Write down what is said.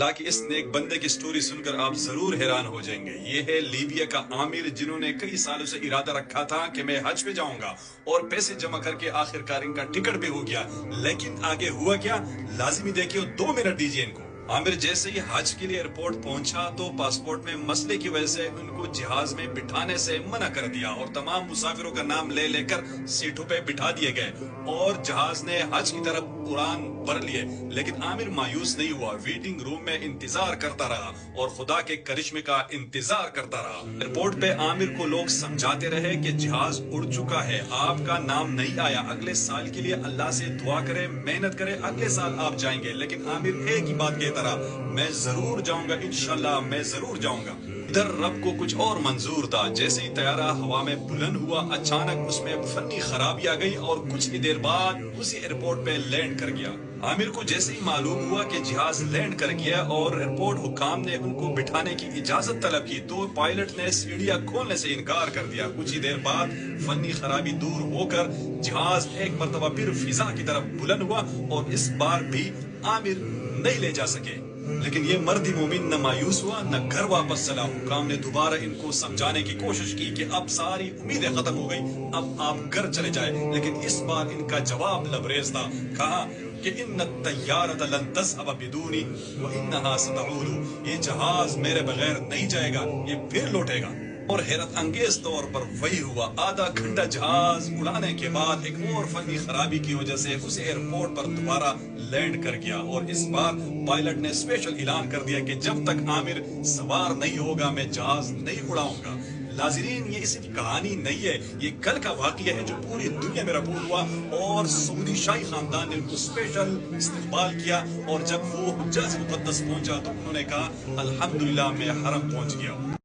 हालांकि इस नेक बंदे की स्टोरी सुनकर आप जरूर हैरान हो जाएंगे। ये है लीबिया का आमिर, जिन्होंने कई सालों से इरादा रखा था कि मैं हज पे जाऊंगा और पैसे जमा करके आखिरकार इनका टिकट भी हो गया। लेकिन आगे हुआ क्या, लाजिमी देखिए। 2 मिनट दीजिए इनको। आमिर जैसे ही हज के लिए एयरपोर्ट पहुंचा तो पासपोर्ट में मसले की वजह से उनको जहाज में बिठाने से मना कर दिया और तमाम मुसाफिरों का नाम ले लेकर सीटों पे बिठा दिए गए और जहाज ने हज की तरफ उड़ान भर लिए। लेकिन आमिर मायूस नहीं हुआ, वेटिंग रूम में इंतजार करता रहा और खुदा के करिश्मे का इंतजार करता रहा। एयरपोर्ट पे आमिर को लोग समझाते रहे कि जहाज उड़ चुका है, आपका नाम नहीं आया, अगले साल के लिए अल्लाह से दुआ करे, मेहनत करे, अगले साल आप जाएंगे। लेकिन आमिर एक ही बात कहता रहा, मैं जरूर जाऊंगा, इंशाल्लाह मैं जरूर जाऊंगा। इधर रब को कुछ और मंजूर था। जैसे ही तैयारा हवा में बुलंद हुआ, अचानक उसमें फनी खराबी आ गई और कुछ ही देर बाद उसी एयरपोर्ट पे लैंड कर गया। आमिर को जैसे ही मालूम हुआ कि जहाज लैंड कर गया और एयरपोर्ट हुकाम ने उनको बिठाने की इजाजत तलब की, तो पायलट ने सीढ़ियां खोलने से इनकार कर दिया। कुछ ही देर बाद फनी खराबी दूर होकर जहाज एक मरतबा फिर फिजा की तरफ बुलंद हुआ और इस बार भी आमिर नहीं ले जा सके। लेकिन ये मर्दी मोमिन न मायूस हुआ न घर वापस चला। हुकाम ने दोबारा इनको समझाने की कोशिश की कि अब सारी उम्मीदें खत्म हो गई, अब आप घर चले जाए। लेकिन इस बार इनका जवाब लबरेज था। कहा कि इन्न तैयारत लन तज़हब बिदूनी व इन्नहा सतऊलु, ये जहाज मेरे बगैर नहीं जाएगा, ये फिर लौटेगा। और हैरत अंगेज तौर पर वही हुआ। आधा घंटा जहाज उड़ाने के बाद एक और फनी खराबी की वजह से उस एयरपोर्ट पर दोबारा लैंड कर गया और इस बार पायलट ने स्पेशल ऐलान कर दिया कि जब तक आमिर सवार नहीं होगा मैं जहाज नहीं उड़ाऊंगा। नाज़रीन, ये सिर्फ कहानी नहीं है, ये कल का वाकया है जो पूरी दुनिया में रिपोर्ट हुआ और सऊदी शाही खानदान ने उनको स्पेशल इस्तकबाल किया। और जब वो हुज्जत मुक़द्दस पहुंचा तो उन्होंने कहा अल्हम्दुलिल्लाह मैं हरम पहुंच गया।